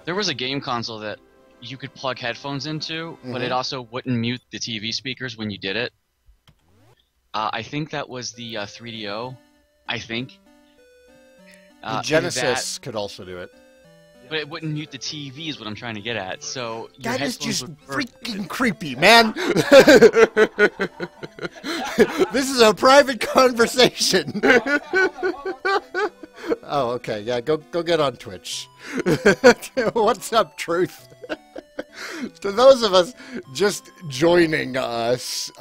There was a game console that you could plug headphones into, but it also wouldn't mute the TV speakers when you did it. I think that was the 3DO. I think. The Genesis could also do it. But it wouldn't mute the TV is what I'm trying to get at. So your that is just would freaking creepy, man. This is a private conversation. Oh, okay. Yeah, go get on Twitch. What's up, Truth? To those of us just joining us,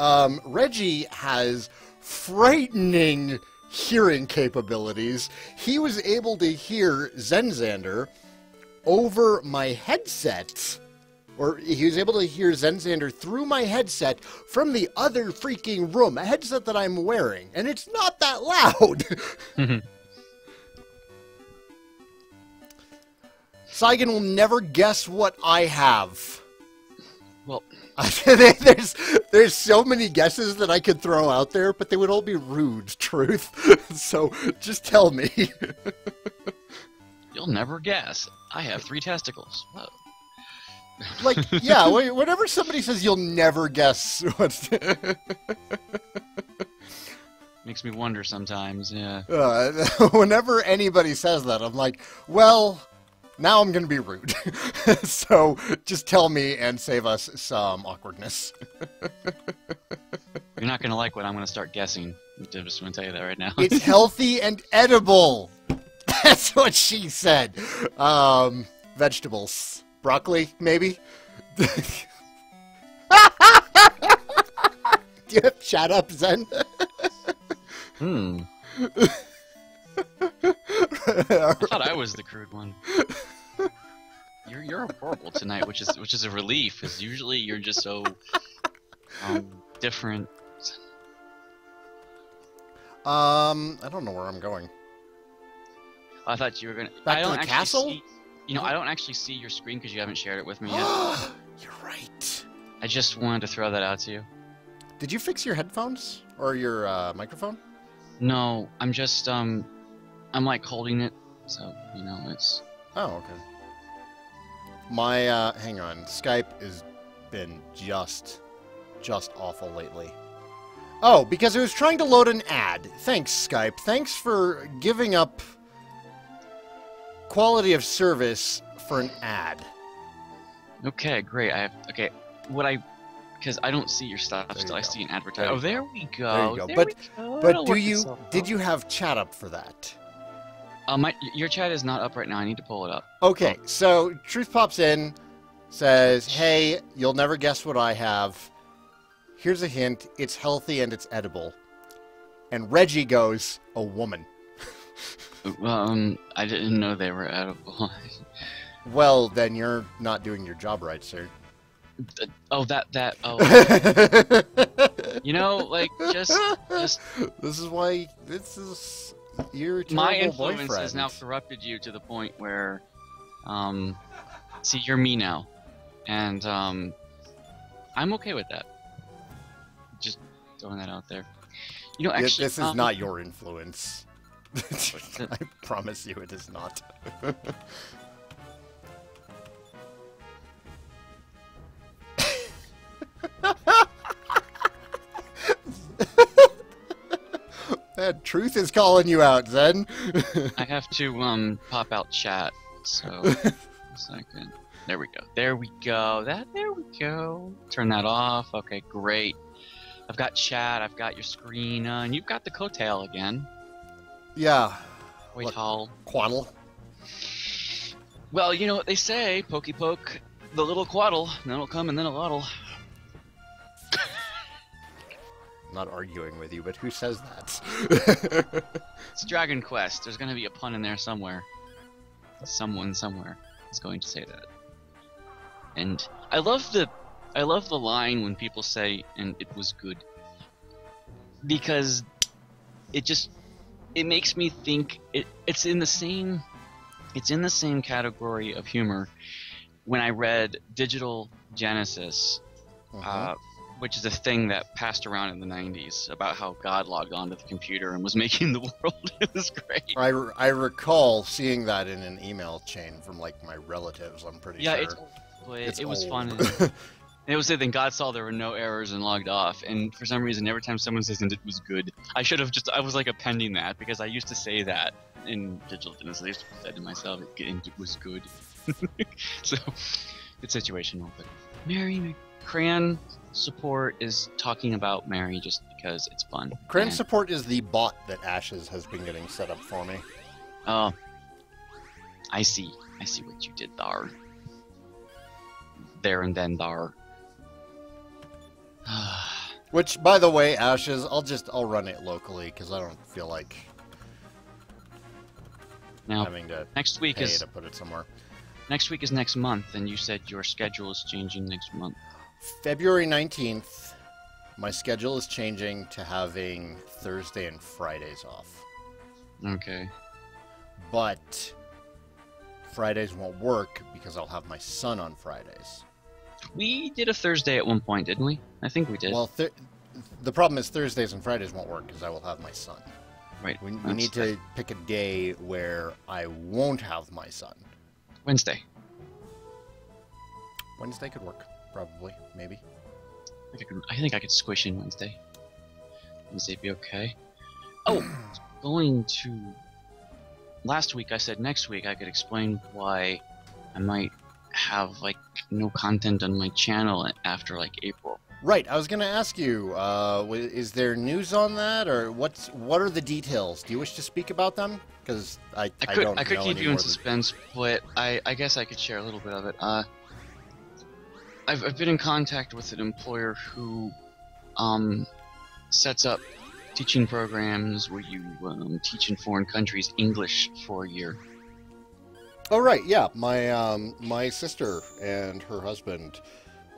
Reggie has frightening hearing capabilities. He was able to hear Zenzander over my headset, or he was able to hear Zenzander through my headset from the other freaking room, a headset that I'm wearing, and it's not that loud. Saigan will never guess what I have. Well, there's so many guesses that I could throw out there, but they would all be rude, Truth. So just tell me. You'll never guess. I have 3 testicles. Whoa. Like, yeah, whenever somebody says you'll never guess what's... Makes me wonder sometimes, yeah. Whenever anybody says that, I'm like, well, now I'm going to be rude. So just tell me and save us some awkwardness. You're not going to like what I'm going to start guessing. I'm just going to tell you that right now. It's healthy and edible. That's what she said. Vegetables. Broccoli, maybe? Do you have shut up, Zen? I thought I was the crude one. You're horrible tonight, which is a relief, because usually you're just so different. I don't know where I'm going. I thought you were gonna. Back to the castle? I don't actually see your screen because you haven't shared it with me yet. You're right. I just wanted to throw that out to you. Did you fix your headphones or your microphone? No, I'm just I'm like holding it, so you know it's. Oh, okay. My hang on, Skype has been just awful lately. Oh, because it was trying to load an ad. Thanks, Skype. Thanks for giving up quality of service for an ad. Okay, great. Because I don't see your stuff still. I see an advertisement. Oh, there we go. There you go. But did you have chat up for that? Your chat is not up right now. I need to pull it up. Okay, so Truth pops in, says, "Hey, you'll never guess what I have. Here's a hint. It's healthy and it's edible." And Reggie goes, "A woman." I didn't know they were edible. Well, then you're not doing your job right, sir. Oh. You know, like, just... This is why... This is your terrible my influence boyfriend. has now corrupted you to the point where... see, you're me now. And, I'm okay with that. Just throwing that out there. You know, actually... This is not your influence. I promise you it is not. That Truth is calling you out, Zen. I have to pop out chat, so a second. There we go. There we go. There we go. Turn that off. Okay, great. I've got chat. I've got your screen, and you've got the coattail again. Yeah. Wait, tall. Quaddle. Well, you know what they say, pokey poke the little quaddle, and then it'll come and then it'll waddle. I'm not arguing with you, but who says that? It's Dragon Quest. There's gonna be a pun in there somewhere. Someone somewhere is going to say that. And I love the line when people say, "and it was good," because it makes me think it's in the same category of humor. When I read Digital Genesis, which is a thing that passed around in the 90s about how God logged onto the computer and was making the world. It was great. I recall seeing that in an email chain from like my relatives. I'm pretty sure. Yeah, it was fun. And it was then God saw there were no errors and logged off. And for some reason, every time someone says it was good, I was like appending that because I used to say that in Digital Dennis. I used to put that to myself. It was good. So it's situational. But Mary Cran support is talking about Mary just because it's fun. Cran support is the bot that Ashes has been getting set up for me. Oh, I see what you did there. There and then there. Which, by the way, Ashes, I'll run it locally because I don't feel like having to next week pay to put it somewhere. Next week is next month, and you said your schedule is changing next month. February 19th, my schedule is changing to having Thursday and Fridays off. Okay. But Fridays won't work because I'll have my son on Fridays. We did a Thursday at one point, didn't we? I think we did. Well, the problem is Thursdays and Fridays won't work because I will have my son. Right. We need to pick a day where I won't have my son. Wednesday. Wednesday could work, probably, maybe. I think I could squish in Wednesday. Wednesday be okay. Oh, going to... Last week I said next week I could explain why I might have, like, no content on my channel after, like, April. Right, I was going to ask you, is there news on that, or what are the details? Do you wish to speak about them? Because I don't know. I could keep you in suspense, but I guess I could share a little bit of it. I've been in contact with an employer who sets up teaching programs where you teach in foreign countries English for a year. Oh right, yeah. My sister and her husband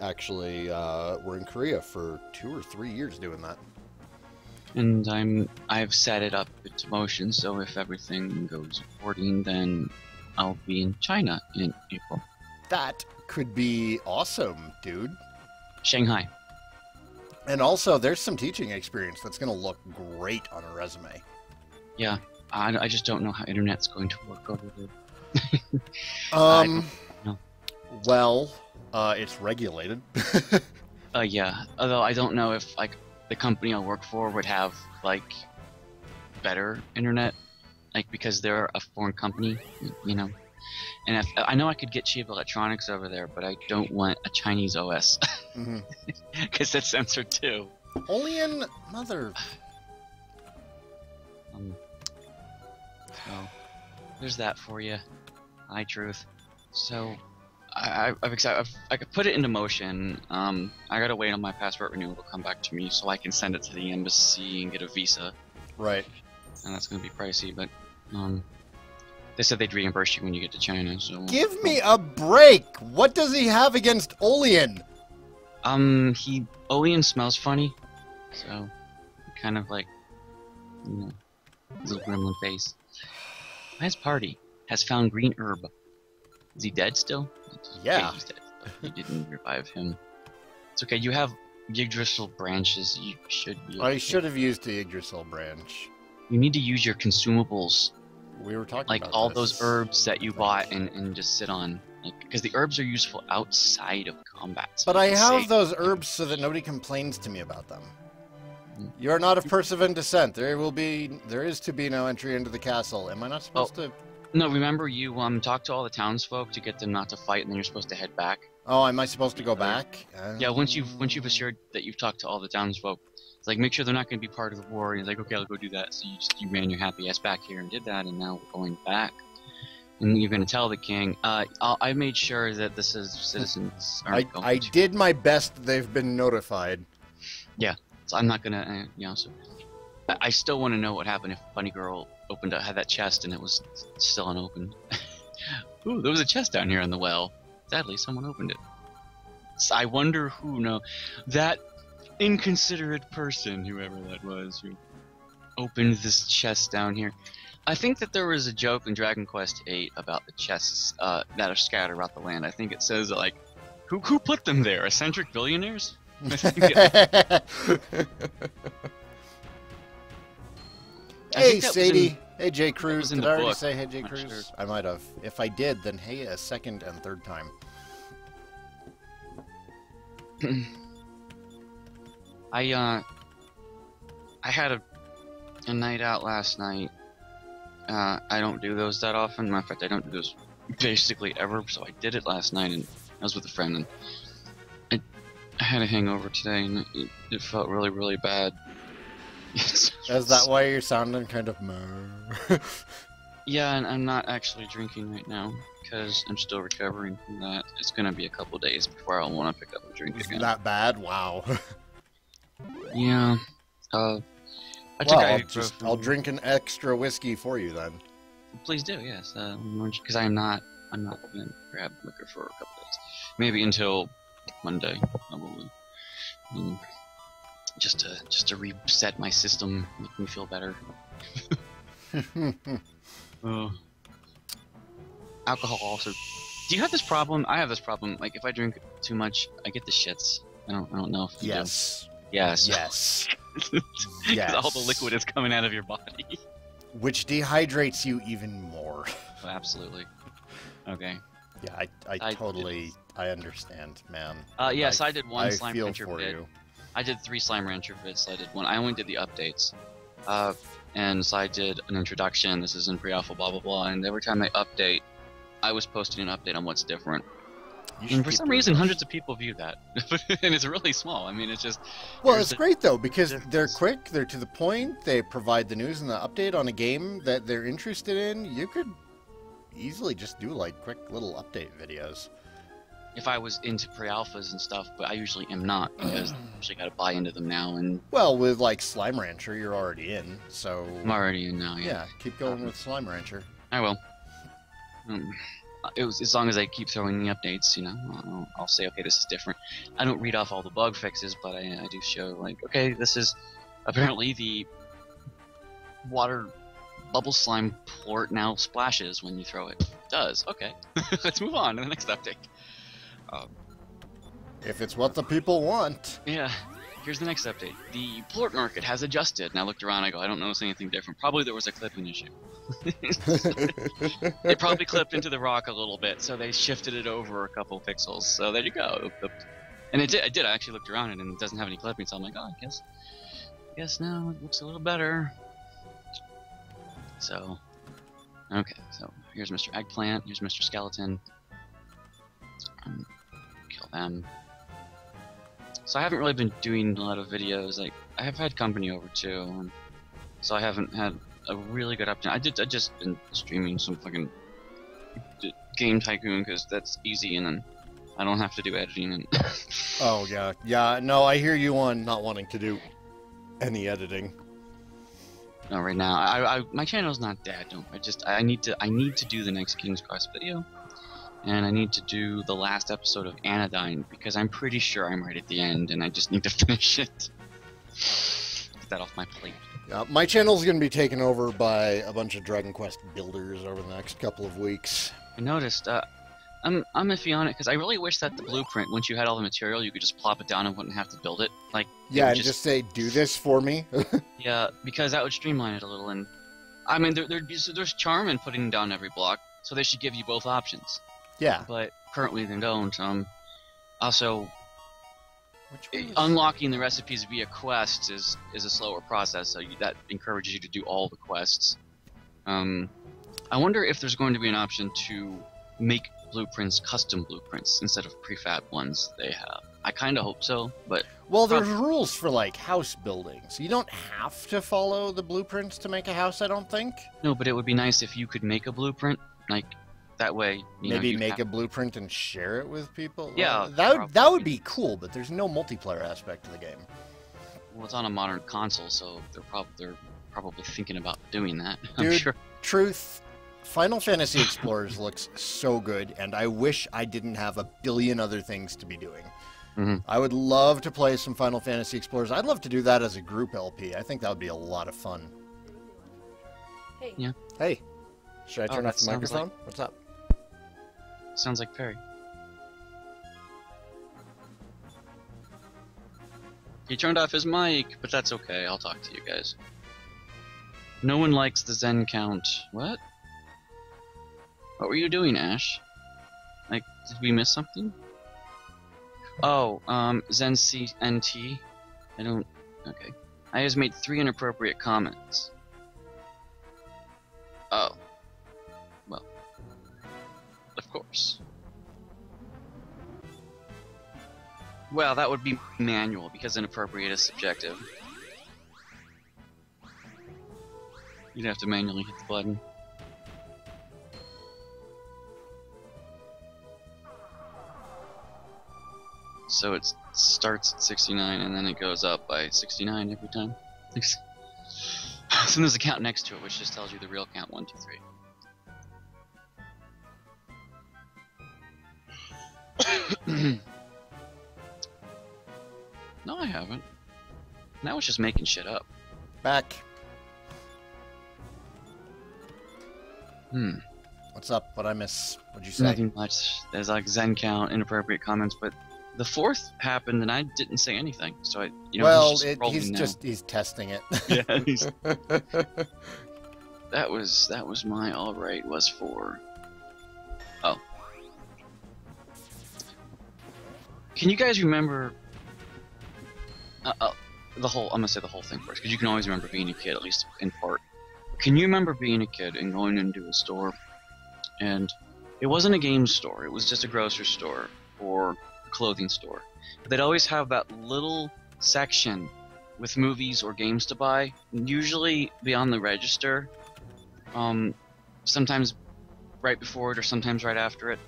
actually were in Korea for 2 or 3 years doing that. And I've set it up into motion, so if everything goes according, then I'll be in China in April. That could be awesome, dude. Shanghai. And also, there's some teaching experience that's going to look great on a resume. Yeah, I just don't know how internet's going to work over there. Well, it's regulated. Yeah. Although I don't know if like the company I'll work for would have like better internet, like because they're a foreign company, you know. And if, I know I could get cheap electronics over there, but I don't want a Chinese OS because that's censored too. Only in mother. So there's that for you. Truth. So I could put it into motion. I gotta wait on my passport renewal to come back to me so I can send it to the embassy and get a visa. Right. And that's gonna be pricey, but they said they'd reimburse you when you get to China. So give me a break. What does he have against Olean? Olean smells funny, so kind of like, you know, little gremlin face. His party has found green herb. Is he dead still? Yeah. Okay, he's dead. You didn't revive him. It's okay. You have Yggdrasil branches. You should be okay. I should have used the Yggdrasil branch. You need to use your consumables. We were talking like about all this. those herbs that you bought and just sit on. Because the herbs are useful outside of combat. So but I have those herbs so that nobody complains to me about them. You are not of Percivan descent. There is to be no entry into the castle. Am I not supposed to? No, remember you talked to all the townsfolk to get them not to fight, and then you're supposed to head back. Oh, am I supposed to go back? Yeah, once you've assured that you've talked to all the townsfolk, it's like make sure they're not going to be part of the war. And he's like, okay, I'll go do that. So you ran your happy ass back here and did that, and now we're going back. And you're going to tell the king. I made sure that this is citizens. I did my best. They've been notified. Yeah, so I'm not gonna. So I still want to know what happened if Bunny Girl had that chest and it was still unopened. Ooh, there was a chest down here in the well. Sadly, someone opened it. So I wonder who that inconsiderate person, whoever that was, who opened this chest down here. I think that there was a joke in Dragon Quest 8 about the chests that are scattered about the land. I think it says like, who put them there? Eccentric billionaires? Hey, Sadie. Hey, J. Cruz. in Did the I already book. say hey, J. Not Cruz? sure. I might have. If I did, then hey a second and third time. I had a night out last night. I don't do those that often. Matter of fact, I don't do those basically ever. So I did it last night, and I was with a friend, and I had a hangover today, and it felt really, really bad. Is that why you're sounding kind of Yeah, and I'm not actually drinking right now because I'm still recovering from that. It's gonna be a couple days before I'll want to pick up a drink Is again. that bad? Wow. Yeah. I took Well, ibuprofen. I'll drink an extra whiskey for you then. Please do, yes. Because I'm not gonna grab liquor for a couple days. Maybe until Monday, probably. Just to reset my system, make me feel better. Alcohol also. Do you have this problem? I have this problem. Like if I drink too much, I get the shits. I don't know if you Yes. do. Yes. Yes. Because all the liquid is coming out of your body. Which dehydrates you even more. Oh, absolutely. Okay. Yeah, I totally I understand, man. Yes, I did one Slime feel Rancher for vid. you. I did 3 Slime Rancher vids. So I did one. I only did the updates. And so I did an introduction. This is in pre-alpha, blah blah blah. And every time I update, I was posting an update on what's different. And for some reason, hundreds of people view that, and it's really small. I mean, it's just. Well, it's great though because they're quick, they're to the point. They provide the news and the update on a game that they're interested in. You could easily just do like quick little update videos. If I was into pre-alphas and stuff, but I usually am not because I usually got to buy into them now. And well, with like Slime Rancher, you're already in, so I'm already in now. yeah, keep going with Slime Rancher. I will. It was as long as I keep throwing the updates, you know, I'll say, okay, this is different. I don't read off all the bug fixes, but I do show, like, okay, this is apparently the water bubble slime port now splashes when you throw it. It does. Okay. Let's move on to the next update. If it's what the people want. Yeah. Here's the next update. The plort market has adjusted. And I looked around, I go, I don't notice anything different. Probably there was a clipping issue. It probably clipped into the rock a little bit, so they shifted it over a couple pixels. So there you go. And it did. I actually looked around it, and it doesn't have any clipping, so I'm like, oh, I guess now it looks a little better. So, okay. So here's Mr. Eggplant. Here's Mr. Skeleton. Kill them. So I haven't really been doing a lot of videos. Like I have had company over too, and so I haven't had a really good update. I just been streaming some fucking Game Tycoon because that's easy, and then I don't have to do editing. And oh yeah. No, I hear you on not wanting to do any editing. no, right now I my channel's not dead. I need to do the next King's Quest video. And I need to do the last episode of Anodyne, because I'm pretty sure I'm right at the end, and I just need to finish it. Get that off my plate. My channel's going to be taken over by a bunch of Dragon Quest builders over the next couple of weeks. I noticed, I'm iffy on it, because I really wish that the blueprint, once you had all the material, you could just plop it down and wouldn't have to build it. Like, yeah, and just say, do this for me. Yeah, because that would streamline it a little, and I mean, there's charm in putting down every block, so they should give you both options. Yeah. But currently they don't. Also, unlocking the recipes via quests is a slower process, so that encourages you to do all the quests. I wonder if there's going to be an option to make blueprints custom blueprints instead of prefab ones they have. I kind of hope so, but... Well, there's rules for, like, house building, so you don't have to follow the blueprints to make a house, I don't think. No, but it would be nice if you could make a blueprint, like... That way, maybe make a blueprint and share it with people. Yeah, that would be cool, but there's no multiplayer aspect to the game. Well, it's on a modern console, so they're probably thinking about doing that. Dude, I'm sure. Truth, Final Fantasy Explorers looks so good, and I wish I didn't have a billion other things to be doing. Mm-hmm. I would love to play some Final Fantasy Explorers. I'd love to do that as a group LP. I think that would be a lot of fun. Hey. Yeah. Hey. Should I turn off the microphone? Like... What's up? Sounds like Perry. He turned off his mic, but that's okay. I'll talk to you guys. No one likes the Zen count. What? What were you doing, Ash? Like, did we miss something? Oh, Zen CNT. I don't. Okay. I just made 3 inappropriate comments. Oh. Well. Of course. Well, that would be manual, because inappropriate is subjective. You'd have to manually hit the button. So it starts at 69, and then it goes up by 69 every time. So there's a count next to it, which just tells you the real count, 1, 2, 3. No, I haven't. Now it's just making shit up. Back. Hmm. What's up? What'd I miss? What'd you say? Nothing much. There's like Zen count, inappropriate comments, but the 4th happened and I didn't say anything. So I, you know, well, he's testing it. Yeah, that was my alright was for. Oh. Can you guys remember? The whole. I'm gonna say the whole thing first, because you can always remember being a kid, at least in part. Can you remember being a kid and going into a store, and it wasn't a game store, it was just a grocery store or a clothing store. But they'd always have that little section with movies or games to buy, usually beyond the register, sometimes right before it or sometimes right after it,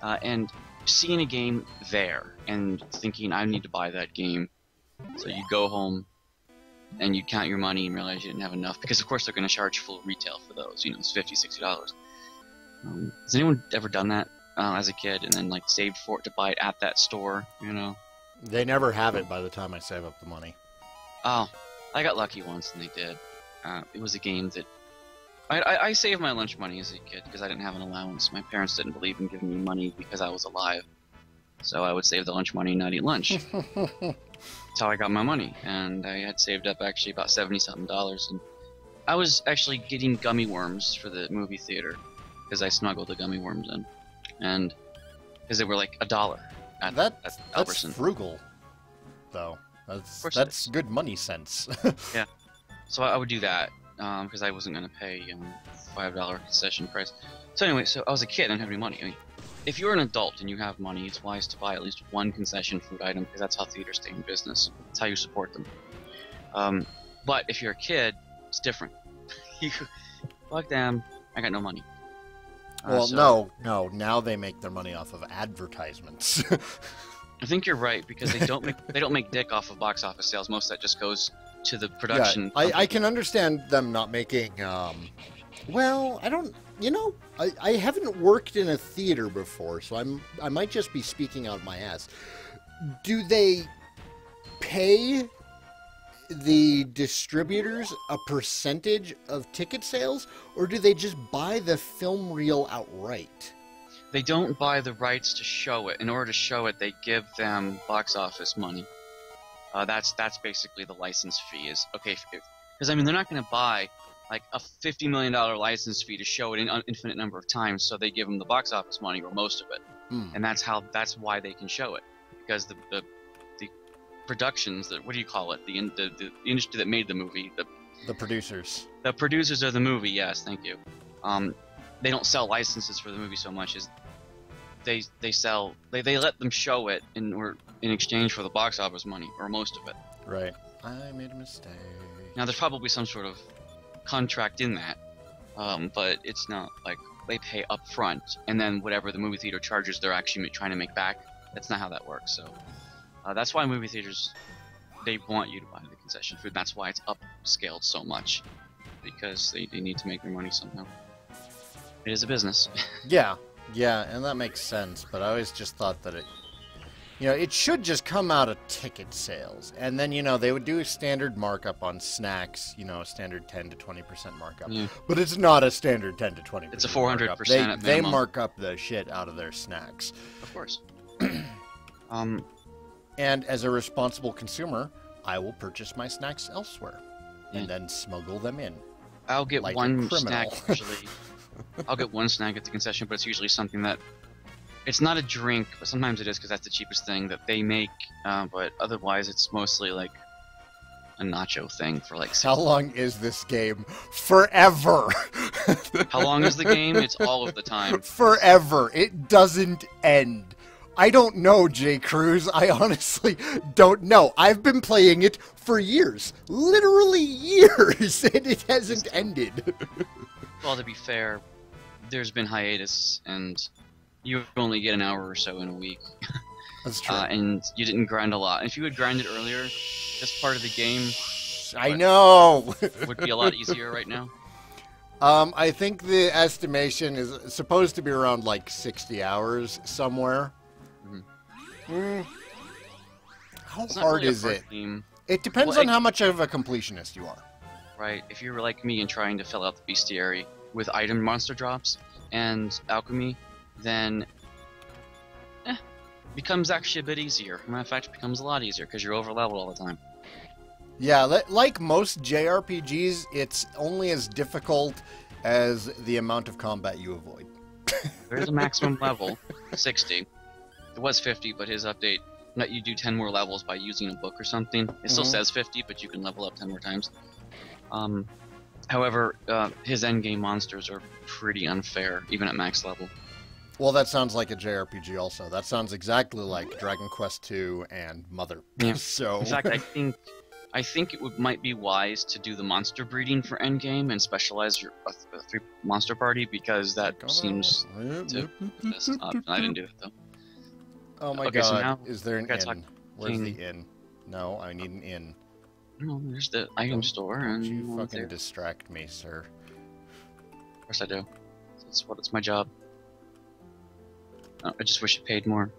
and seeing a game there and thinking, I need to buy that game. So you go home and you count your money and realize you didn't have enough, because of course they're going to charge full retail for those, you know, it's $50, $60. Has anyone ever done that as a kid and then like saved for it to buy it at that store, you know? They never have it by the time I save up the money. Oh, I got lucky once and they did. It was a game that I saved my lunch money as a kid because I didn't have an allowance. My parents didn't believe in giving me money because I was alive, so I would save the lunch money and not eat lunch. That's how I got my money, and I had saved up actually about $70-something, and I was actually getting gummy worms for the movie theater because I smuggled the gummy worms in, and because they were like $1 at That's Albertson. frugal, though. That's good money sense. Yeah, so I would do that because I wasn't gonna pay $5 concession price. So anyway, so I was a kid and I didn't have any money. I mean, if you're an adult and you have money, it's wise to buy at least one concession food item, because that's how theaters stay in business. That's how you support them. But if you're a kid, it's different. You fuck them. I got no money. Well, so, no. Now they make their money off of advertisements. I think you're right, because they don't make dick off of box office sales. Most of that just goes to the production. Yeah, I can understand them not making. Well, I don't. You know, I haven't worked in a theater before, so I might just be speaking out my ass. Do they pay the distributors a percentage of ticket sales, or do they just buy the film reel outright? They don't buy the rights to show it. In order to show it, they give them box office money. That's basically the license fee. Is okay, because I mean they're not going to buy like a $50 million license fee to show it an infinite number of times, so they give them the box office money or most of it, and that's why they can show it, because the productions, what do you call it, the industry that made the movie, the producers of the movie, yes, thank you, they don't sell licenses for the movie so much as they let them show it in exchange for the box office money or most of it. Right. I made a mistake. Now there's probably some sort of contract in that, but it's not like they pay up front and then whatever the movie theater charges they're actually trying to make back. That's not how that works. So that's why movie theaters, they want you to buy the concession food. That's why it's upscaled so much, because they need to make their money somehow. It is a business. Yeah, and that makes sense, but I always just thought that it should just come out of ticket sales, and then, they would do a standard markup on snacks, a standard 10 to 20% markup. Yeah. But it's not a standard 10 to 20%. It's a 400%. They mark up the shit out of their snacks. Of course. And as a responsible consumer, I will purchase my snacks elsewhere and then smuggle them in. I'll get like one a criminal. snack usually. I'll get one snack at the concession, but it's usually something that it's not a drink, but sometimes it is because that's the cheapest thing that they make. But otherwise, it's mostly like a nacho thing for like. How long is this game? Forever. How long is the game? It's all of the time. Forever. It doesn't end. I don't know, J. Cruz. I honestly don't know. I've been playing it for years. Literally years. And it hasn't ended. Well, to be fair, there's been hiatus, and you only get an hour or so in a week. That's true. And you didn't grind a lot. If you had grinded earlier, this part of the game I know. would be a lot easier right now. I think the estimation is supposed to be around like 60 hours somewhere. How It's not hard really a is hard it? game, It depends Well, on how much of a completionist you are. right? If you're like me and trying to fill out the bestiary with item monster drops and alchemy, then becomes actually a bit easier. Matter of fact, it becomes a lot easier because you're over leveled all the time. Yeah, like most JRPGs, it's only as difficult as the amount of combat you avoid. There's a maximum level, 60. It was 50, but his update let you do 10 more levels by using a book or something. It still says 50, but you can level up 10 more times. However, his endgame monsters are pretty unfair, even at max level. Well, that sounds like a JRPG also. That sounds exactly like Dragon Quest II and Mother. Yeah. So, In fact, I think it might be wise to do the monster breeding for endgame and specialize your a 3 monster party because that seems to mess up. I didn't do it though. Oh my Okay, so god, now is there an we gotta talk inn? Where's king. the inn? No, I need an inn. No, there's the item store, and You there. fucking distract me, sir. Of course I do. It's my job. I just wish it paid more.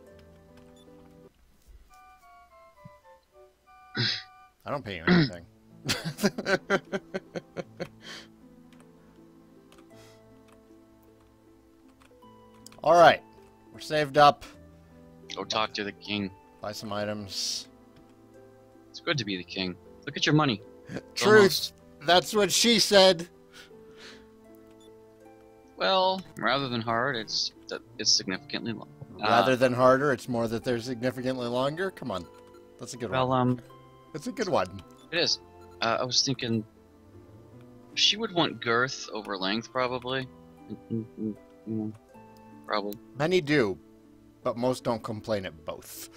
I don't pay you anything. Alright, we're saved up. Go talk to the king. Buy some items. It's good to be the king. Look at your money. Truth. That's what she said. Well, rather than hard, it's significantly long. Rather than harder, it's more that they're significantly longer. Come on. That's a good one. Well, That's a good one. it is. I was thinking she would want girth over length, probably. Probably. Many do, but most don't complain at both.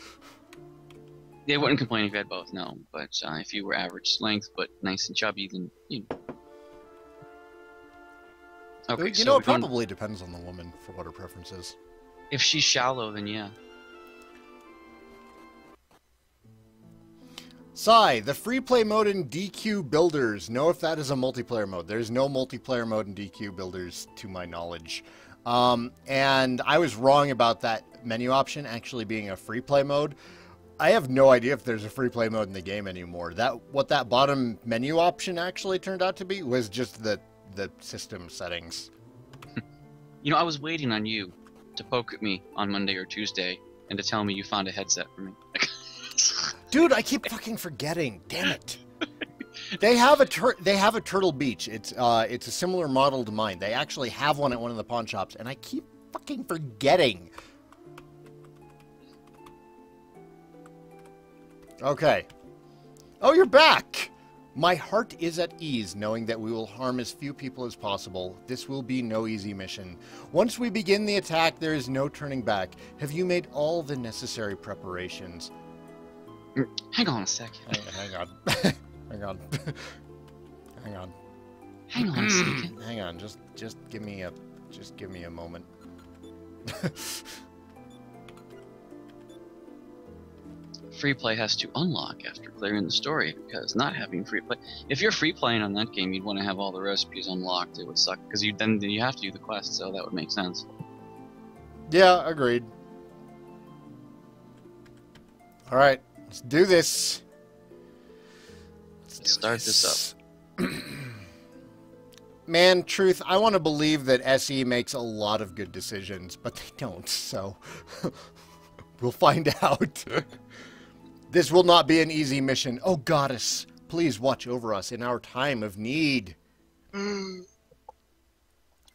They wouldn't complain if you had both, no. But if you were average length, but nice and chubby, then you know. Okay, You so know, we're it going- probably depends on the woman for what her preference is. if she's shallow, then yeah. Sai, the free play mode in DQ Builders. Know if that is a multiplayer mode. There's no multiplayer mode in DQ Builders, to my knowledge. And I was wrong about that menu option actually being a free play mode. I have no idea if there's a free play mode in the game anymore. What that bottom menu option actually turned out to be was just the system settings. You know, I was waiting on you to poke at me on Monday or Tuesday and to tell me you found a headset for me. Dude, I keep fucking forgetting. Damn it. They have a Turtle Beach. It's a similar model to mine. They actually have one at one of the pawn shops, and I keep fucking forgetting. Okay. Oh, you're back. My heart is at ease knowing that we will harm as few people as possible. This will be no easy mission. Once we begin the attack, there is no turning back. Have you made all the necessary preparations? Hang on a second. Hang on. Hang on. Hang on. Hang on a second. Hang on. Just give me a moment. Free play has to unlock after clearing the story, because not having free play... If you're free playing on that game, you'd want to have all the recipes unlocked. It would suck, because then you have to do the quest, so that would make sense. Yeah, agreed. Alright, let's do this. Let's start this up. Man, truth, I want to believe that SE makes a lot of good decisions, but they don't, so we'll find out. This will not be an easy mission. Oh, goddess, please watch over us in our time of need.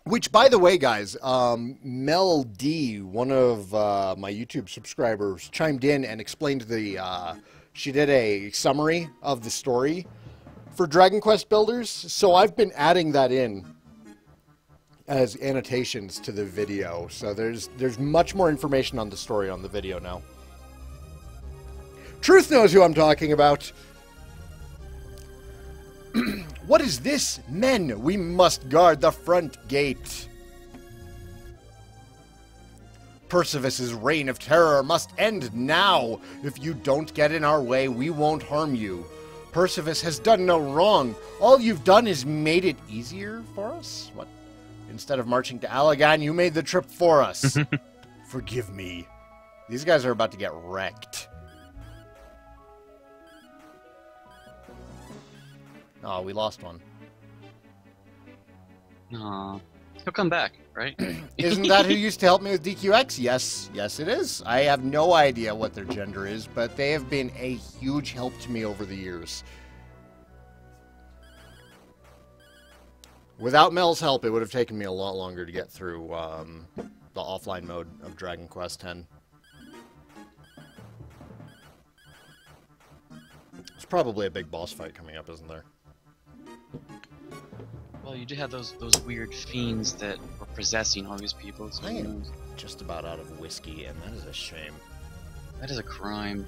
Which, by the way, guys, Mel D, one of my YouTube subscribers, chimed in and explained she did a summary of the story for Dragon Quest Builders. So I've been adding that in as annotations to the video. So there's much more information on the story on the video now. Truth knows who I'm talking about. What is this? Men, we must guard the front gate. Persevis's reign of terror must end now. If you don't get in our way, we won't harm you. Persevis has done no wrong. All you've done is made it easier for us? What? Instead of marching to Allagan, you made the trip for us. Forgive me. These guys are about to get wrecked. Oh, we lost one. Aw. He'll come back, right? Isn't that who used to help me with DQX? Yes, yes it is. I have no idea what their gender is, but they have been a huge help to me over the years. Without Mel's help, it would have taken me a lot longer to get through the offline mode of Dragon Quest X. There's probably a big boss fight coming up, isn't there? Well, you do have those weird fiends that were possessing all these people. So I am just about out of whiskey, and that is a shame. that is a crime.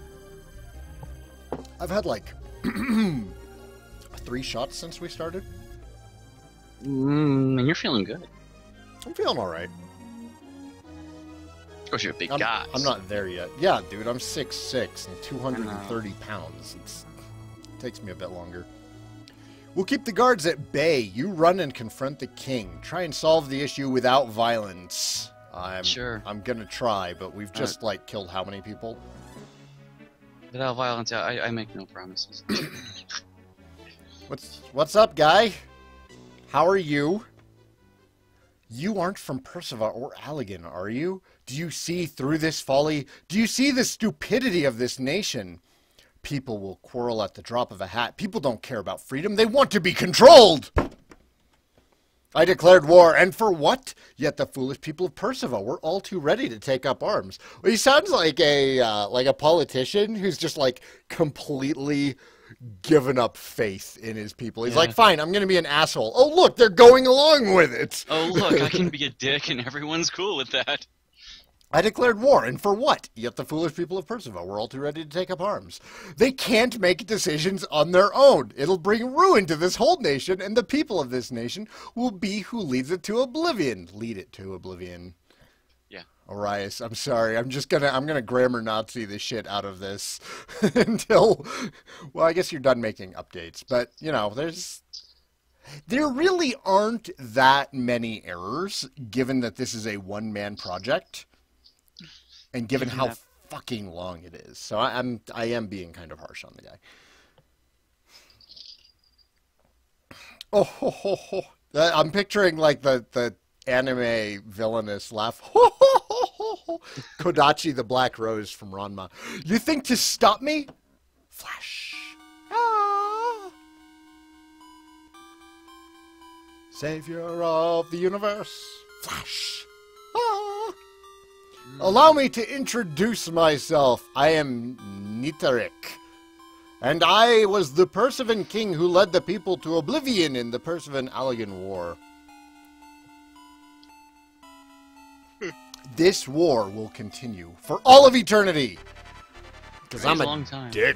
I've had like 3 shots since we started. And you're feeling good. I'm feeling all right. Of course, you're a big guy. I'm not there yet. Yeah, dude, I'm 6'6" and 230 pounds. It takes me a bit longer. We'll keep the guards at bay. You run and confront the king. Try and solve the issue without violence. Sure. I'm gonna try, but we've just like killed how many people? Without violence, I make no promises. What's up, guy? How are you? You aren't from Percival or Allagan, are you? Do you see through this folly? Do you see the stupidity of this nation? People will quarrel at the drop of a hat. People don't care about freedom. They want to be controlled! I declared war, and for what? Yet the foolish people of Percival were all too ready to take up arms. Well, he sounds like a politician who's just like completely given up faith in his people. He's like, fine, I'm going to be an asshole. Oh, look, they're going along with it. Oh, look, I can be a dick and everyone's cool with that. I declared war, and for what? Yet the foolish people of Percival were all too ready to take up arms. They can't make decisions on their own. It'll bring ruin to this whole nation, and the people of this nation will be who leads it to oblivion. Lead it to oblivion. Yeah. Arias, I'm sorry. I'm gonna grammar Nazi the shit out of this until, well, I guess you're done making updates. But, you know, there really aren't that many errors, given that this is a one-man project. And given how fucking long it is. So I am being kind of harsh on the guy. Oh, ho, ho, ho. I'm picturing like the anime villainous laugh. Ho, ho, ho, ho, ho. Kodachi the Black Rose from Ranma. You think to stop me? Flash. Ah. Savior of the universe. Flash. Ah. Allow me to introduce myself. I am Nitarik, and I was the Percivan king who led the people to oblivion in the Percivan-Allagan War. This war will continue for all of eternity. Because I'm a long time. dick.